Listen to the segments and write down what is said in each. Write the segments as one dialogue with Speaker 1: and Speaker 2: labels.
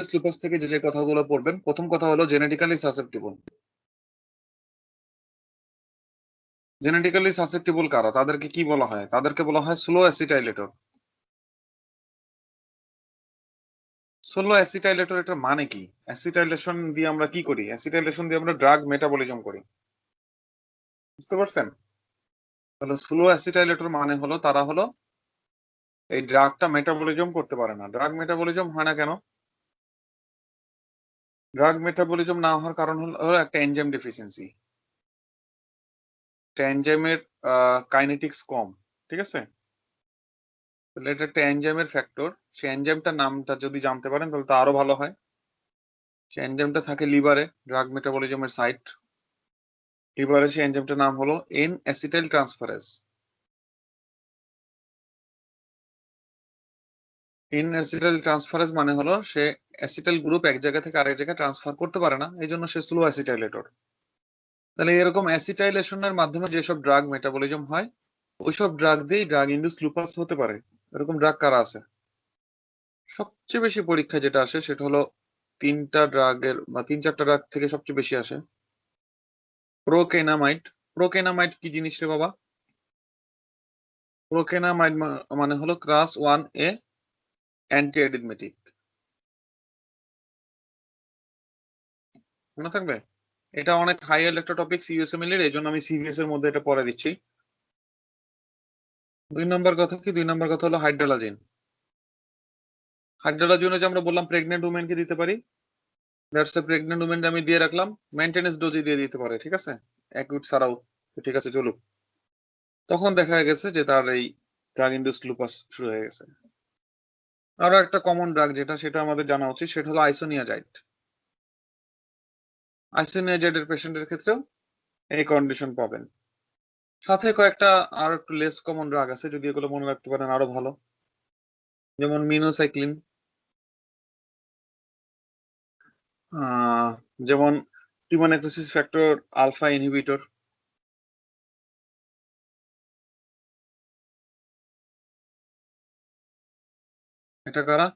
Speaker 1: Indus lupus থেকে যে কথাগুলো পড়বেন, প্রথম কথা হলো জেনেটিক্যালি সাসেপ্টিবল। জেনেটিক্যালি সাসেপ্টিবল কারা? তাদেরকে কি বলা হয়? তাদেরকে বলা হয় স্লো অ্যাসিটাইলেটর। স্লো অ্যাসিটাইলেটর এটার মানে কি? অ্যাসিটাইলেশন দিয়ে আমরা কি করি? অ্যাসিটাইলেশন দিয়ে আমরা ড্রাগ মেটাবলিজম করি। বুঝতে পারছেন? তাহলে স্লো অ্যাসিটাইলেটর মানে হলো তারা হলো এই ড্রাগটা মেটাবলিজম করতে পারে না। ড্রাগ মেটাবলিজম হয় না কেন? ড্রাগ মেটাবলিজম না হওয়ার কারণ হলো একটা এনজাইম ডেফিসিয়েন্সি। একটা এনজাইমের কাইনেটিক্স কম। ঠিক আছে? তাহলে এটা একটা এনজাইমের ফ্যাক্টর। সেই এনজাইমটার নামটা যদি জানতে পারেন তাহলে তো আরো ভালো হয়। সেই এনজাইমটা থাকে লিভারে, ড্রাগ মেটাবলিজমের সাইট। লিভারে সেই এনজাইমটার নাম হলো N acetyl transferase. N acetyl transferase মানে হলো সে অ্যাসিটাইল গ্রুপ এক জায়গা থেকে আরেক জায়গায় ট্রান্সফার করতে পারে না, এই জন্য সে স্লো অ্যাসিটাইলেটর। তাহলে এরকম অ্যাসিটাইলেশনের মাধ্যমে যেসব ড্রাগ মেটাবলিজম হয় ওইসব ড্রাগ দিয়েই ড্রাগ ইনডিউস লুপাস হতে পারে। এরকম ড্রাগ কারা আছে? সবচেয়ে বেশি পরীক্ষা যেটা আসে সেটা হলো তিনটা ড্রাগের বা তিন চারটা ড্রাগ থেকে সবচেয়ে বেশি আসে। প্রোকেনামাইড। প্রোকেনামাইড কি জিনিস রে বাবা? প্রোকেনামাইড মানে হলো ক্লাস 1A অ্যান্টি অ্যারিথমেটিক। মনে থাকবে? এটা অনেক হাইয়ার একটা টপিক সিএসএমএল এর, এইজন্য আমি সিভিএস এর মধ্যে এটা পড়ে দিচ্ছি। 2 নম্বর কথা কি? 2 নম্বর কথা হলো হাইড্রোলাজিন। হাইড্রোলাজিনে যে আমরা বললাম প্রেগনেন্ট উমেনকে দিতে পারি, দ্যাটস এ প্রেগনেন্ট উমেন আমি দিয়ে রাখলাম, মেইনটেনেন্স ডোজে দিয়ে দিতে পারে। ঠিক আছে? অ্যাকিউট ছাড়াও ঠিক আছে চলুক। তখন দেখা গেছে যে তার এই ড্রাগ ইনডিউসড লুপাস শুরু হয়ে গেছে। আরো একটা কমন ড্রাগ যেটা সেটা আমাদের জানা উচিত সেটা হলো আইসোনিয়াজাইড। আইসোনিয়াজাইডের পেশেন্টের ক্ষেত্রেও এই কন্ডিশন পাবেন। সাথে কয়েকটা আর একটু লেস কমন ড্রাগ আছে, যদি এগুলো মনে রাখতে পারেন আরো ভালো। যেমন মিনোসাইক্লিন, যেমন tumour necrosis factor alpha inhibitor. এটা কারা?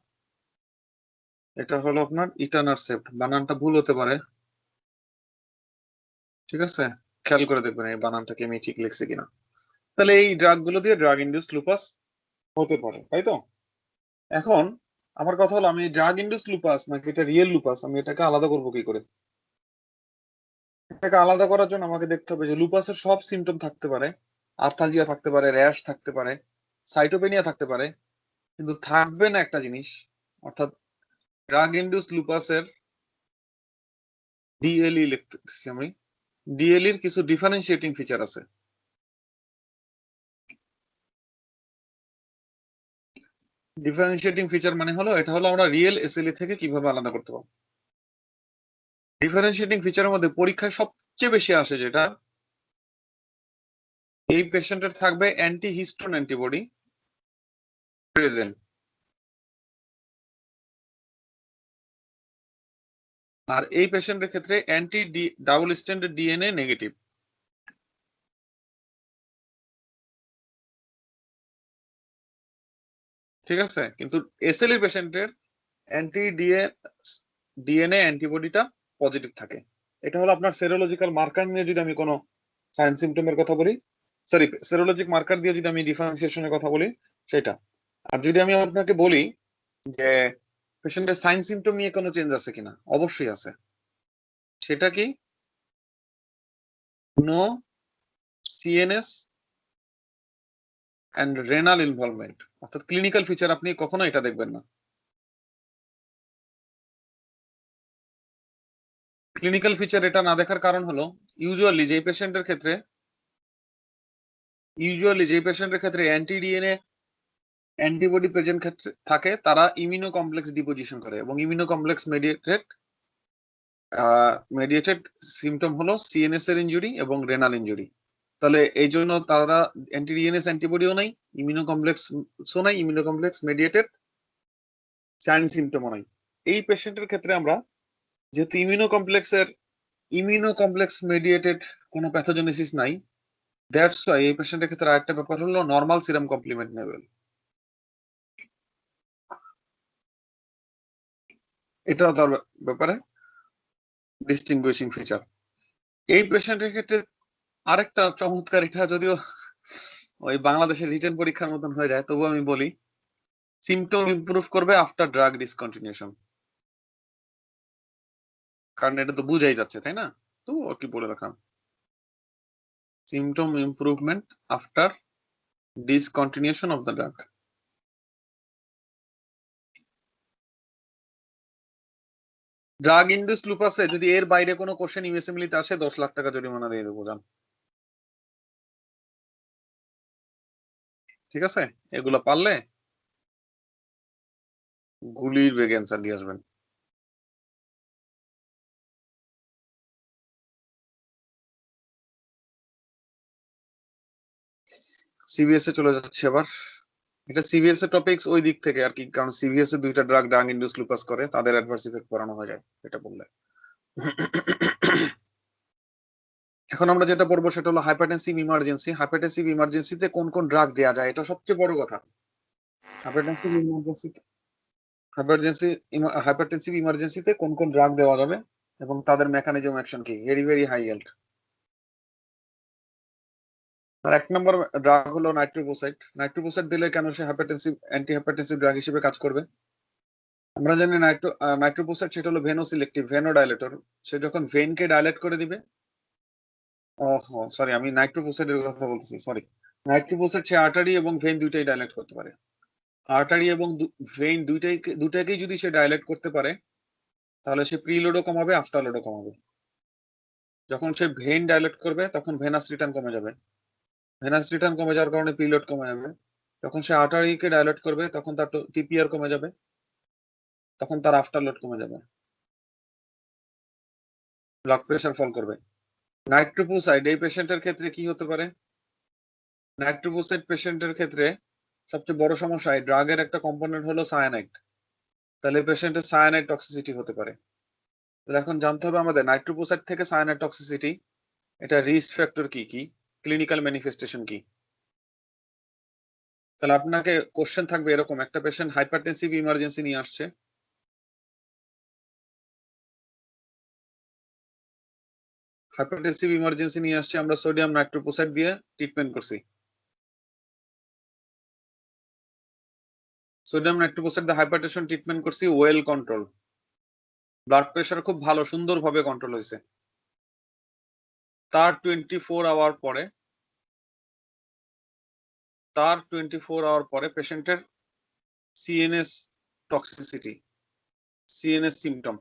Speaker 1: এটা হলো আপনার ইটানারসেপ্ট। বানানটা ভুল হতে পারে, ঠিক আছে? খেয়াল করে দেখবেন এই বানানটাকে আমি ঠিক লিখছি কিনা। তাহলে এই ড্রাগ গুলো দিয়ে ড্রাগ ইনডিউস লুপাস হতে পারে, তাই তো? এখন আমার কথা হলো আমি ড্রাগ ইনডিউস লুপাস নাকি এটা রিয়েল লুপাস, আমি এটাকে আলাদা করবো কি করে? এটাকে আলাদা করার জন্য আমাকে দেখতে হবে যে লুপাসের সব সিমটম থাকতে পারে। আর্থালজিয়া থাকতে পারে, র্যাশ থাকতে পারে, সাইটোপেনিয়া থাকতে পারে, কিন্তু থাকবে না একটা জিনিস, অর্থাৎ ড্রাগ ইনডিউস লুপাসের ডিএলই লিখতেছি আমি। ডিএলইর কিছু ডিফারেন্সিয়েটিং ফিচার আছে। ডিফারেন্সিয়েটিং ফিচার মানে হলো এটা হলো আমরা রিয়েল এসএলই থেকে কিভাবে আলাদা করতে পারবো। ডিফারেন্সিয়েটিং ফিচারের মধ্যে পরীক্ষায় সবচেয়ে বেশি আসে যেটা, এই পেশেন্টের থাকবে অ্যান্টিহিস্টোন অ্যান্টিবডি প্রেজেন্ট, আর এই পেশেন্টের ক্ষেত্রে anti double standard DNA negative. ঠিক আছে? কিন্তু এসএলই পেশেন্টের অ্যান্টি ডিএনএ অ্যান্টিবডিটা পজিটিভ থাকে। এটা হলো আপনার সেরোলজিক্যাল মার্কার নিয়ে যদি আমি কোনো সাইন সিমটমের কথা বলি, সরি সেরোলজিক মার্কার দিয়ে যদি আমি ডিফারেন্সিয়েশনের কথা বলি সেটা। আর যদি আমি আপনাকে বলি যে পেশেন্টের সাইন সিমটম নিয়ে কোনো চেঞ্জ আছে কিনা, অবশ্যই আছে। সেটা কি? No CNS and renal involvement, অর্থাৎ ক্লিনিক্যাল ফিচার আপনি কখনো এটা দেখবেন না। ক্লিনিক্যাল ফিচার এটা না দেখার কারণ হলো ইউজুয়ালি যে পেশেন্টের ক্ষেত্রে অ্যান্টি ডিএনএ অ্যান্টিবডি প্রেজেন্ট ক্ষেত্রে থাকে তারা ইমিউনো কমপ্লেক্স ডিপোজিশন করে, এবং ইমিউনো কমপ্লেক্স মেডিয়েটেড সিমটম হলো সিএনএস এর ইনজুরি এবং রেনাল ইনজুরি। তাহলে এই জন্য তারা অ্যান্টি ডিএনএস অ্যান্টিবডিও নাই, ইমিউনো কমপ্লেক্সও নাই, ইমিউনো কমপ্লেক্স মেডিয়েটেড সাইন সিমটমও নাই। এই পেশেন্টের ক্ষেত্রে আমরা যেহেতু ইমিউনো কমপ্লেক্স মেডিয়েটেড কোনো প্যাথোজেনেসিস নাই, দ্যাটস ওয়াই এই পেশেন্টের ক্ষেত্রে আরেকটা ব্যাপার হলো নর্মাল সিরাম কমপ্লিমেন্ট লেভেল। এটাও তার ব্যাপারে ডিস্টিংগুইশিং ফিচার। এই পেশেন্টের ক্ষেত্রে আরেকটা চমৎকার, এটা যদিও ওই বাংলাদেশের রিটেন পরীক্ষার মতন হয়ে যায়, তবু আমি বলি, সিমটম ইমপ্রুভ করবে আফটার ড্রাগ ডিসকন্টিনিউশন। কারণ এটা তো বুঝাই যাচ্ছে, তাই না? তো আর কি বলে রাখলাম, symptom improvement after discontinuation of the drug. Drug induced লুপাসে যদি এর বাইরে কোনো কোশ্চেন ইউএসএমএলিতে আসে 10 লাখ টাকা জরিমানা দিয়ে দেবো, জান। ঠিক আছে, এগুলো পারলে গুলির বেগে অ্যান্সার দিয়ে আসবেন। সিবিএস এ চলে যাচ্ছে আবার। এটা সিবিএস এর টপিকস ওই দিক থেকে আর কি, কারণ সিবিএস এ দুইটা ড্রাগ ইনডিউসড লুপাস করে, তাদের অ্যাডভার্স ইফেক্ট পড়ানো হয়ে যায় এটা বললে। এখন আমরা যেটা পড়বো সেটা হলো হাইপারটেনসিভ ইমার্জেন্সি। হাইপারটেনসিভ ইমার্জেন্সিতে কোন কোন ড্রাগ দেওয়া যায়, এটা সবচেয়ে বড় কথা। হাইপারটেনসিভ ইমার্জেন্সি হাইপারটেনসিভ ইমার্জেন্সিতে কোন কোন ড্রাগ দেওয়া যাবে এবং তাদের মেকানিজম অ্যাকশন কি, ভেরি ভেরি হাই হেল্ড। আর 1 নম্বর ড্রাগ হলো নাইট্রোপোসাইড। নাইট্রোপোসাইড দিলে কেন সে হাইপারটেনসিভ অ্যান্টি হাইপারটেনসিভ ড্রাগ হিসেবে কাজ করবে? আমরা জানি নাইট্রোপোসাইড সেটা হলো ভেনোসিলেক্টিভ, ভেনোডাইলেটর। সে যখন ভেনকে ডাইলেট করে দিবে, সরি আমি নাইট্রোপোসাইডের কথা বলতেছি, সরি। নাইট্রোপোসাইড সে আর্টারি এবং ভেন দুইটাই ডাইলেট করতে পারে। আর্টারি এবং ভেন দুইটাকেই যদি সে ডাইলেট করতে পারে, তাহলে সে প্রিলোডও কমাবে, আফটার লোডও কমাবে। যখন সে ভেন ডাইলেট করবে তখন ভেনাস রিটার্ন কমে যাবে, ভেনাস রিটার্ন কমে যাওয়ার কারণে প্রিলোড কমে যাবে। যখন সে আর্টারিকে ডাইলেট করবে তখন তার টিপিআর কমে যাবে, তখন তার আফটার লোড কমে যাবে, ব্লাড প্রেশার ফল করবে। নাইট্রোপোসাইড এই পেশেন্টের ক্ষেত্রে কি হতে পারে? নাইট্রোপোসাইড পেশেন্টের ক্ষেত্রে সবচেয়ে বড় সমস্যা, এই ড্রাগের একটা কম্পোনেন্ট হলো সায়ানাইড। তাহলে পেশেন্টের সায়ানাইড টক্সিসিটি হতে পারে। তাহলে এখন জানতে হবে আমাদের নাইট্রোপোসাইড থেকে সায়ানাইড টক্সিসিটি, এটা রিস্ক ফ্যাক্টর কি কি, ক্লিনিক্যাল ম্যানিফেস্টেশন কি। তাহলে আপনাকে কোশ্চেন থাকবে এরকম, একটা পেশেন্ট হাইপারটেনসিভ ইমার্জেন্সি নিয়ে আসছে, হাইপারটেনসিভ ইমার্জেন্সি নিয়ে আসছে, আমরা সোডিয়াম নাইট্রোপোসাইড দিয়ে ট্রিটমেন্ট করছি। সোডিয়াম নাইট্রোপোসাইড দিয়ে হাইপারটেনশন ট্রিটমেন্ট করছি, ওয়েল কন্ট্রোল, ব্লাড প্রেশার খুব ভালো সুন্দরভাবে কন্ট্রোল হয়েছে। তার 24 আওয়ার পরে, পেশেন্টের সিএনএস টক্সিসিটি, সিএনএস সিমটম,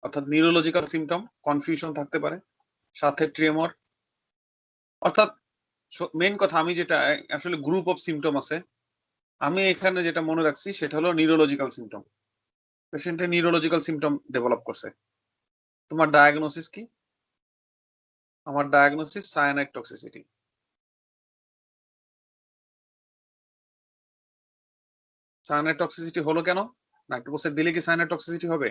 Speaker 1: অর্থাৎ নিউরোলজিক্যাল সিমটম, কনফিউশন থাকতে পারে, সাথে ট্রেমর। অর্থাৎ মেইন কথা, আমি যেটা আসলে গ্রুপ অফ সিমটম আছে, আমি এখানে যেটা মনে রাখছি সেটা হলো নিউরোলজিক্যাল সিমটম। পেশেন্টের নিউরোলজিক্যাল সিমটম ডেভেলপ করছে। তোমার ডায়াগনোসিস কি? আমার diagnosis cyanide toxicity. Cyanide toxicity হলো কেন? নাইট্রোপোসাইড দিলে কি সায়ানাইড টক্সিসিটি হবে?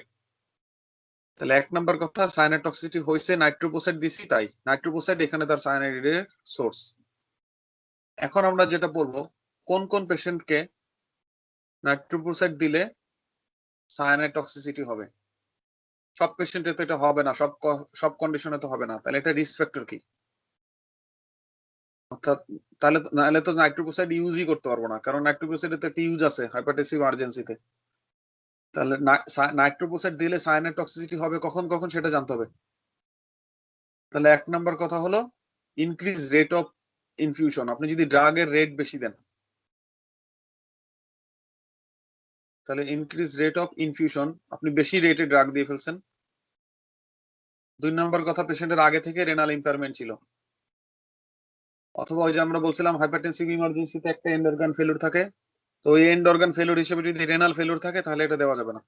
Speaker 1: তাহলে 1 নম্বর কথা, সায়ানাইড টক্সিসিটি হয়েছে নাইট্রোপোসাইড দিছি তাই। নাইট্রোপোসাইড এখানে তার সায়ানাইডের সোর্স। এখন আমরা যেটা বলবো, কোন কোন পেশেন্টকে নাইট্রোপোসাইড দিলে সায়ানাইড টক্সিসিটি হবে। সব পেশেন্টে তো এটা হবে না, সব কন্ডিশনে তো হবে না। তাহলে এটা রিস্ক ফ্যাক্টর কি? অর্থাৎ নাহলে তো নাইট্রোপোসাইড ইউজই করতে পারবো না, কারণ নাইট্রোপোসাইডে তো একটা ইউজ আছে হাইপারটেনসিভ ইমার্জেন্সিতে। তাহলে নাইট্রোপোসাইড দিলে সায়ানাইড টক্সিসিটি হবে কখন কখন সেটা জানতে হবে। তাহলে 1 নম্বর কথা হলো ইনক্রিজ রেট অফ ইনফিউশন। আপনি যদি ড্রাগের রেট বেশি দেন, তাহলে ইনক্রিজ রেট অফ ইনফিউশন, আপনি বেশি রেটে ড্রাগ দিয়ে ফেলছেন। 2 নম্বর কথা, পেশেন্টের আগে থেকে রেনাল ইম্পেয়ারমেন্ট ছিল, অথবা ওই যে আমরা বলছিলাম হাইপারটেনসিভ ইমার্জেন্সিতে একটা এন্ড অর্গান ফেলিউর থাকে, তো ওই এন্ড অর্গান ফেলিউর হিসেবে যদি রেনাল ফেলিউর থাকে তাহলে এটা দেওয়া যাবে না।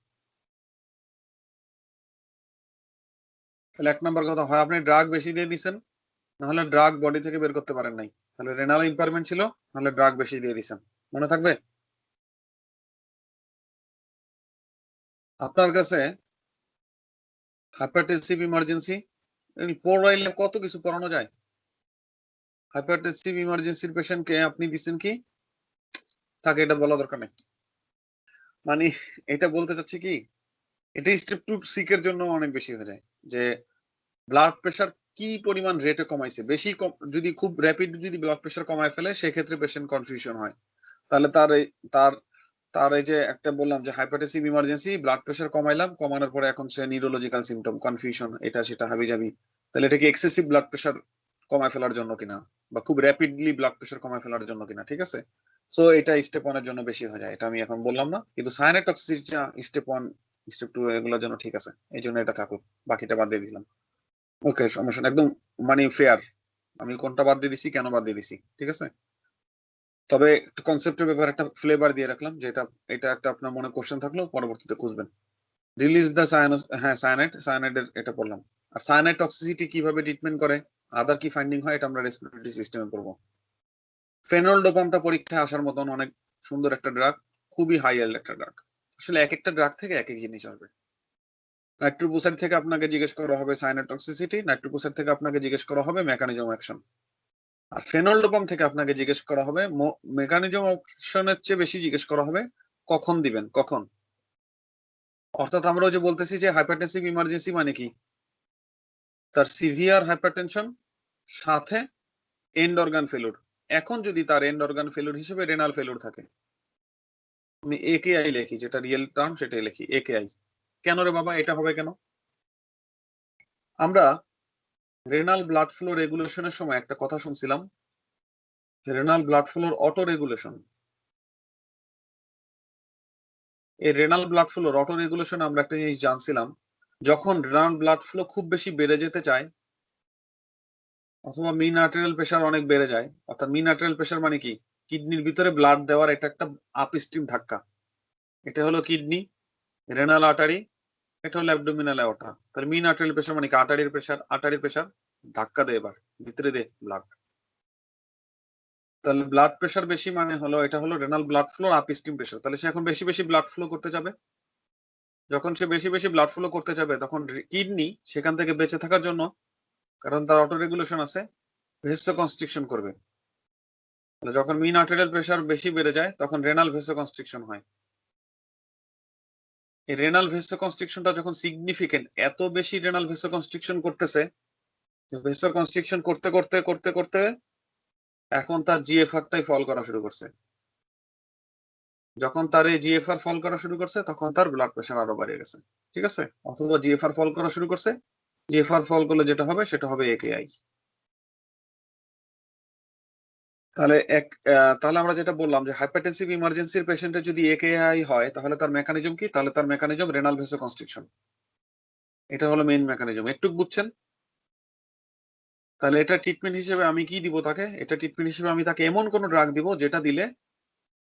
Speaker 1: তাহলে 1 নম্বর কথা, হয় আপনি ড্রাগ বেশি দিয়ে দিচ্ছেন, নাহলে ড্রাগ বডি থেকে বের করতে পারেন নাই, তাহলে রেনাল ইম্পেয়ারমেন্ট ছিল, নাহলে ড্রাগ বেশি দিয়ে দিচ্ছেন। মনে থাকবে? আপনার কাছে হাইপারটেনসিভ ইমার্জেন্সি পড়াইলে কত কিছু পড়ানো যায়। হাইপারটেনসিভ ইমার্জেন্সির পেশেন্টকে আপনি দিচ্ছেন কি, তাকে এটা বলা দরকার নেই। মানে এটা বলতে চাচ্ছি কি, এটা স্টেপ 2 সিকের জন্য অনেক বেশি হয়ে যায়, যে ব্লাড প্রেশার কি পরিমাণ রেটে কমাইছে, বেশি যদি খুব র্যাপিড যদি ব্লাড প্রেশার কমায় ফেলে সেক্ষেত্রে পেশেন্ট কনফিউশন হয়। তাহলে তার তার এই যে একটা বললাম যে হাইপারটেনসিভ ইমার্জেন্সি, ব্লাড প্রেশার কমাইলাম, কমানোর পরে এখন সে নিউরোলজিক্যাল সিমটম, কনফিউশন, এটা সেটা হাবিজাবি। তাহলে এটা কি এক্সেসিভ ব্লাড প্রেশার কমায় ফেলার জন্য কিনা, বা খুব র্যাপিডলি ব্লাড প্রেশার কমায় ফেলার জন্য কিনা, ঠিক আছে? সো এটা স্টেপ 1 এর জন্য বেশি হয়ে যায়, এটা আমি এখন বললাম না, কিন্তু সায়ানাইড টক্সিসিটিটা স্টেপ 1 স্টেপ 2 এগুলোর জন্য ঠিক আছে, এই জন্য এটা থাকুক, বাকিটা বাদ দিয়ে দিলাম। ওকে, সমস্যা না, একদম মানে ফেয়ার, আমি কোনটা বাদ দিয়ে দিছি, কেন বাদ দিয়ে দিছি, ঠিক আছে? তবে কনসেপ্টের ব্যাপারে একটা ফ্লেভার দিয়ে রাখলাম, যে এটা একটা আপনার মনে কোশ্চেন থাকলো পরবর্তীতে খুঁজবেন। রিলিজ দ্য হ্যাঁ সায়ানাইডের এটা পড়লাম। আর সায়ানাইড টক্সিসিটি কিভাবে ট্রিটমেন্ট করে, আদার কি ফাইন্ডিং হয়, এটা আমরা রেসপিরেটরি সিস্টেমে পড়বো। ফেনলডোপামটা পরীক্ষায় আসার মতন অনেক সুন্দর একটা ড্রাগ, খুবই হাই এল্ড একটা ড্রাগ। আসলে এক একটা ড্রাগ থেকে এক এক জিনিস আসবে। নাইট্রোপোসাইড থেকে আপনাকে জিজ্ঞেস করা হবে সায়ানাইড টক্সিসিটি, নাইট্রোপোসাইড থেকে আপনাকে জিজ্ঞেস করা হবে মেকানিজম অ্যাকশন, আর ফেনলডোপাম থেকে আপনাকে জিজ্ঞেস করা হবে মেকানিজম অপশনের চেয়ে বেশি জিজ্ঞেস করা হবে কখন দিবেন, কখন। অর্থাৎ আমরা যে বলতেছি যে হাইপারটেনসিভ ইমার্জেন্সি মানে কি, তার সিভিয়ার হাইপারটেনশন সাথে এন্ড অর্গান ফেলুর। এখন যদি তার এন্ড অর্গান ফেলুর হিসেবে রেনাল ফেলুর থাকে, আমি একেআই লিখি, যেটা রিয়েল টার্ম সেটাই লিখি একেআই। কেন রে বাবা এটা হবে কেন? আমরা রেনাল ব্লাড ফ্লো রেগুলেশনের সময় একটা কথা শুনছিলাম, renal blood flow auto regulation. এই renal blood flow auto regulation আমরা একটা জিনিস জানছিলাম, যখন রেনাল ব্লাড ফ্লো খুব বেশি বেড়ে যেতে চায়, অথবা মিন আর্টেরিয়াল প্রেশার অনেক বেড়ে যায়, অর্থাৎ মিন আর্টেরিয়াল প্রেশার মানে কি, কিডনির ভিতরে ব্লাড দেওয়ার এটা একটা আপস্ট্রিম ধাক্কা, এটা হলো কিডনি, রেনাল আর্টারি, এটা হলো অ্যাবডোমিনাল অ্যাওর্টা। তাহলে মিন আর্টেরিয়াল প্রেশার মানে কি, আর্টারির প্রেশার ধাক্কা দে, এবার ভিতরে দে ব্লাড। তাহলে ব্লাড প্রেশার বেশি মানে হলো এটা হলো renal blood flow upstream pressure, তাহলে সে এখন বেশি বেশি ব্লাড ফ্লো করতে যাবে। যখন সে বেশি বেশি ব্লাড ফ্লো করতে যাবে তখন কিডনি সেখান থেকে বেঁচে থাকার জন্য, কারণ তার অটো রেগুলেশন আছে, ভেসো কনস্ট্রিকশন করবে। তাহলে যখন মিন আর্টেরিয়াল প্রেশার বেশি বেড়ে যায় তখন রেনাল ভেসো কনস্ট্রিকশন হয়। এই রেনাল ভেসো কনস্ট্রিকশনটা যখন সিগনিফিকেন্ট, এত বেশি রেনাল ভেসো কনস্ট্রিকশন করতেছে, ভেসো কনস্ট্রিকশন করতে করতে করতে করতে এখন তার জিএফআরটাই ফল করা শুরু করছে। যখন তার এই জিএফআর ফল করা শুরু করছে তখন তার ব্লাড প্রেশার আরো বেড়ে গেছে, ঠিক আছে? অথবা জিএফআর ফল করা শুরু করছে, জিএফআর ফল করলে যেটা হবে সেটা হবে একেআই। তাহলে তাহলে আমরা যেটা বললাম যে হাইপারটেনসিভ ইমার্জেন্সির পেশেন্টের যদি একেআই হয় তাহলে তার মেকানিজম কি, তাহলে তার মেকানিজম রেনাল ভেসো কনস্ট্রিকশন, এটা হলো মেইন মেকানিজম। একটু বুঝছেন? তাহলে এটা ট্রিটমেন্ট হিসেবে আমি কি দিব তাকে, এটা ট্রিটমেন্ট হিসেবে আমি তাকে এমন কোন ড্রাগ দিব যেটা দিলে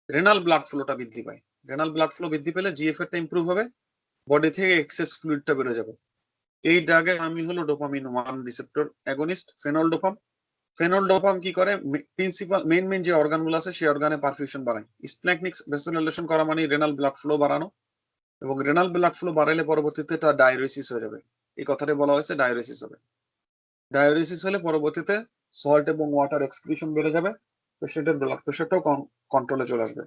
Speaker 1: রেনাল ব্লাড ফ্লোটা বৃদ্ধি পায়। রেনাল ব্লাড ফ্লো বৃদ্ধি পেলে জিএফআরটা ইমপ্রুভ হবে, বডি থেকে এক্সেস ফ্লুইডটা বেরো যাবে। এই ড্রাগের আমি হলো ডোপামিন 1 রিসেপ্টর অ্যাগনিস্ট ফেনলডোপাম। ফেনলডোপাম কি করে, প্রিন্সিপাল মেইন যে অর্গানগুলো আছে সেই অর্গানে পারফিউশন বাড়ায়। স্প্ল্যাঙ্কনিক ভেসোডিলেশন করা মানে রেনাল ব্লাড ফ্লো বাড়ানো, এবং রেনাল ব্লাড ফ্লো বাড়াইলে পরবর্তীতে এটা ডায়ুরেসিস হয়ে যাবে। এই কথাটা বলা হয়েছে ডায়ুরেসিস হবে। ডায়ুরেসিস হলে পরবর্তীতে সল্ট এবং ওয়াটার এক্সক্রিশন বেড়ে যাবে, পেশেন্টের ব্লাড প্রেশারটাও কন্ট্রোলে চলে আসবে।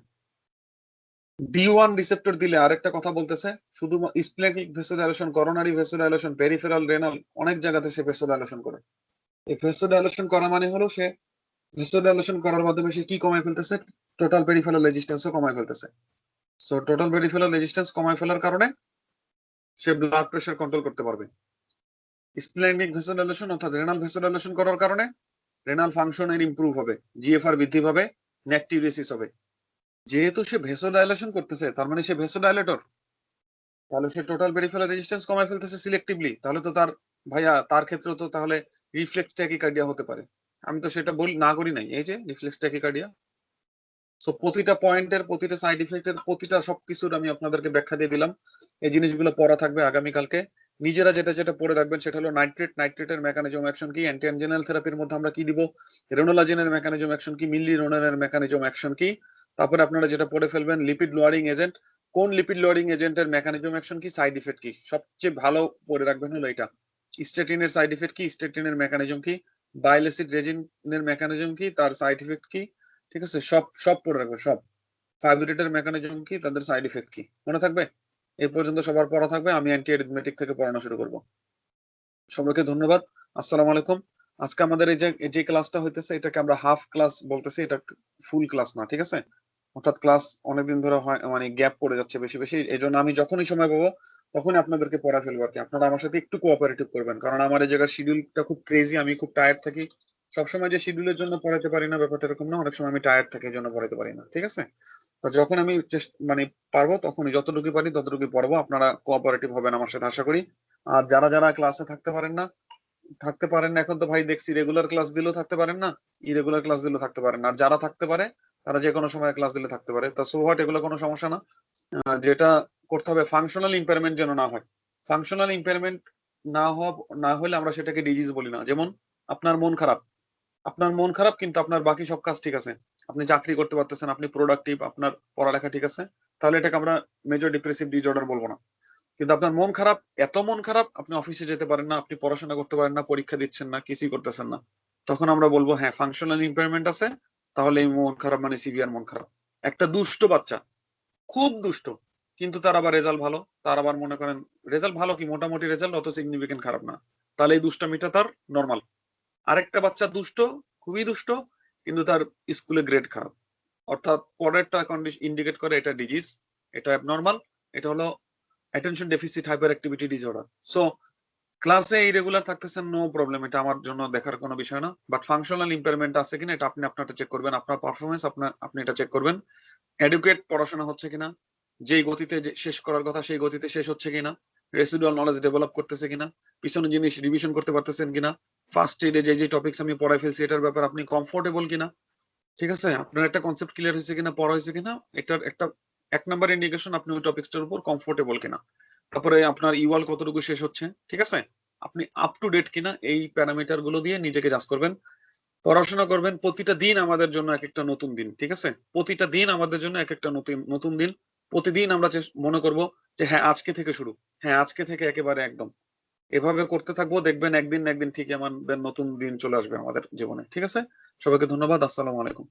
Speaker 1: ডি1 রিসেপ্টর দিলে আরেকটা কথা বলতেছে, শুধু স্প্ল্যাঙ্কনিক ভেসোডিলেশন, করোনারি ভেসোডিলেশন, পেরিফেরাল রেনাল, অনেক জায়গাতে সে ভেসোডিলেশন করে। এই ভেসোডিলেশন করা মানে হলো সে ভেসোডিলেশন করার মাধ্যমে সে কি কমায় ফেলতেছে, টোটাল পেরিফেরাল রেজিস্ট্যান্সও কমায় ফেলতেছে। সো টোটাল পেরিফেরাল রেজিস্ট্যান্স কমায় ফেলার কারণে সে ব্লাড প্রেশার কন্ট্রোল করতে পারবে। স্প্ল্যাঙ্কনিক ভেসোডিলেশন অর্থাৎ রেনাল ভেসোডিলেশন করার কারণে রেনাল ফাংশনের ইমপ্রুভ হবে, জিএফআর বৃদ্ধি পাবে, ন্যাকটিউরেসিস হবে। যেহেতু সে ভেসোডাইলেশন করতেছে তার মানে সে ভেসোডাইলেটর, তাহলে সে টোটাল পেরিফেরাল রেজিস্ট্যান্স কমায় ফেলতেছে সিলেক্টিভলি, তাহলে তো তার ভাইয়া তার ক্ষেত্রে তো তাহলে রিফ্লেক্স ট্যাকিকার্ডিয়া হতে পারে। আমি তো সেটা বলি না করি নাই, এই যে রিফ্লেক্স ট্যাকিকার্ডিয়া। সো প্রতিটা পয়েন্টের, প্রতিটা সাইড ইফেক্টের, প্রতিটা সবকিছুর আমি আপনাদেরকে ব্যাখ্যা দিয়ে দিলাম। এই জিনিসগুলো পড়া থাকবে আগামীকালকে। নিজেরা যেটা যেটা পড়ে রাখবেন সেটা হলো নাইট্রেটের মেকানিজম অ্যাকশন কি, অ্যান্টি অ্যাঞ্জেনাল থেরাপির মধ্যে আমরা কি দিব, রেনোলাজিনের মেকানিজম অ্যাকশন কি, মিল্লি রোনানের মেকানিজম অ্যাকশন কি। তারপরে আপনারা যেটা পড়ে ফেলবেন লিপিড লোয়ারিং এজেন্ট, কোন লিপিড লোয়ারিং এজেন্টের মেকানিজম অ্যাকশন কি, সাইড ইফেক্ট কি। সবচেয়ে ভালো পড়ে রাখবেন হলো এটা, স্টেটিনের সাইড ইফেক্ট কি, স্টেটিনের মেকানিজম কি, বাইল অ্যাসিড রেজিনের মেকানিজম কি, তার সাইড ইফেক্ট কি, ঠিক আছে? সব সব পড়ে রাখবে সব। ফাইব্রেটের মেকানিজম কি, তাদের সাইড ইফেক্ট কি, মনে থাকবে? এই পর্যন্ত সবার পড়া থাকবে, আমি অ্যান্টি অ্যারিথমেটিক থেকে পড়ানো শুরু করব। সবাইকে ধন্যবাদ, আসসালামু আলাইকুম। আজকে আমাদের এই যে ক্লাসটা হইতেছে এটাকে আমরা হাফ ক্লাস বলতেছি, এটা ফুল ক্লাস না, ঠিক আছে? অর্থাৎ ক্লাস অনেকদিন ধরে হয় মানে গ্যাপ পড়ে যাচ্ছে বেশি বেশি, এই জন্য আমি যখনই সময় পাবো তখনই আপনাদেরকে পড়া ফেলবো আর কি। আপনারা আমার সাথে একটু কোঅপারেটিভ করবেন, কারণ আমার এই জায়গার শিডিউলটা খুব ক্রেজি, আমি খুব টায়ার্ড থাকি সবসময়। যে শিডিউলের জন্য পড়াতে পারি না ব্যাপারটা এরকম না, অনেক সময় আমি টায়ার্ড থাকি এই জন্য পড়াতে পারি না, ঠিক আছে? তো যখন আমি মানে পারবো তখনই যতটুকু পারি ততটুকু পড়বো, আপনারা কোঅপারেটিভ হবেন আমার সাথে আশা করি। আর যারা যারা ক্লাসে থাকতে পারেন না এখন তো ভাই দেখছি রেগুলার ক্লাস দিলেও থাকতে পারেন না, ইরেগুলার ক্লাস দিলেও থাকতে পারেন না। আর যারা থাকতে পারে তারা যে কোনো সময় ক্লাস দিলে থাকতে পারে, তা সো হোয়াট, এগুলো কোনো সমস্যা না। যেটা করতে হবে ফাংশনাল ইম্পেয়ারমেন্ট যেন না হয়। ফাংশনাল ইম্পেয়ারমেন্ট না হলে আমরা সেটাকে ডিজিজ বলি না। যেমন আপনার মন খারাপ, কিন্তু আপনার বাকি সব কাজ ঠিক আছে, আপনি চাকরি করতে পারতেছেন, আপনি প্রোডাক্টিভ, আপনার পড়ালেখা ঠিক আছে, তাহলে এটাকে আমরা মেজর ডিপ্রেসিভ ডিসঅর্ডার বলবো না। কিন্তু আপনার মন খারাপ, এত মন খারাপ আপনি অফিসে যেতে পারেন না, আপনি পড়াশোনা করতে পারেন না, পরীক্ষা দিচ্ছেন না, কিছুই করতেছেন না, তখন আমরা বলবো হ্যাঁ ফাংশনাল ইম্পেয়ারমেন্ট আছে, তাহলে এই মন খারাপ মানে সিভিয়ার মন খারাপ। একটা দুষ্ট বাচ্চা, খুব দুষ্ট, কিন্তু তার আবার রেজাল্ট ভালো, তার আবার মনে করেন রেজাল্ট ভালো কি মোটামুটি রেজাল্ট, অত সিগনিফিকেন্ট খারাপ না, তাহলে এই দুষ্টামিটা তার নর্মাল। আরেকটা বাচ্চা দুষ্ট, খুবই দুষ্ট, কিন্তু তার স্কুলে গ্রেড খারাপ, অর্থাৎ পরেরটা কন্ডিশন ইন্ডিকেট করে এটা ডিজিজ, এটা অ্যাবনর্মাল, এটা হলো attention deficit hyper activity disorder. So ক্লাসে ইরেগুলার থাকতেছেন, নো প্রবলেম, এটা আমার জন্য দেখার কোনো বিষয় না। বাট ফাংশনাল ইম্পেয়ারমেন্ট আছে কিনা এটা আপনি আপনারটা চেক করবেন, আপনার পারফরমেন্স আপনি এটা চেক করবেন। এডুকেট পড়াশোনা হচ্ছে কিনা, যেই গতিতে শেষ করার কথা সেই গতিতে শেষ হচ্ছে কিনা, রেসিডুয়াল নলেজ ডেভেলপ করতেছে কিনা, পিছনের জিনিস রিভিশন করতে পারতেছেন কিনা, ফার্স্ট এডে যে টপিকস আমি পড়াই ফেলছি এটার ব্যাপারে আপনি কমফোর্টেবল কিনা, ঠিক আছে? আপনার একটা কনসেপ্ট ক্লিয়ার হয়েছে কিনা, পড়া হয়েছে কিনা, এটার একটা 1 নাম্বার ইন্ডিকেশন আপনি ওই টপিকসটার উপর কমফোর্টেবল কিনা। তারপরে আপনার ইওয়াল কতটুকু শেষ হচ্ছে, ঠিক আছে? আপনি আপ টু ডেট কিনা, এই প্যারামিটার গুলো দিয়ে নিজেকে জাজ করবেন। পড়াশোনা করবেন, প্রতিটা দিন আমাদের জন্য এক একটা নতুন দিন, ঠিক আছে? প্রতিটা দিন আমাদের জন্য এক একটা নতুন নতুন দিন। প্রতিদিন আমরা মনে করব যে হ্যাঁ আজকে থেকে শুরু, হ্যাঁ আজকে থেকে একেবারে একদম এভাবে করতে থাকবো, দেখবেন একদিন না একদিন ঠিকই আমাদের নতুন দিন চলে আসবে আমাদের জীবনে, ঠিক আছে? সবাইকে ধন্যবাদ, আসসালামু আলাইকুম।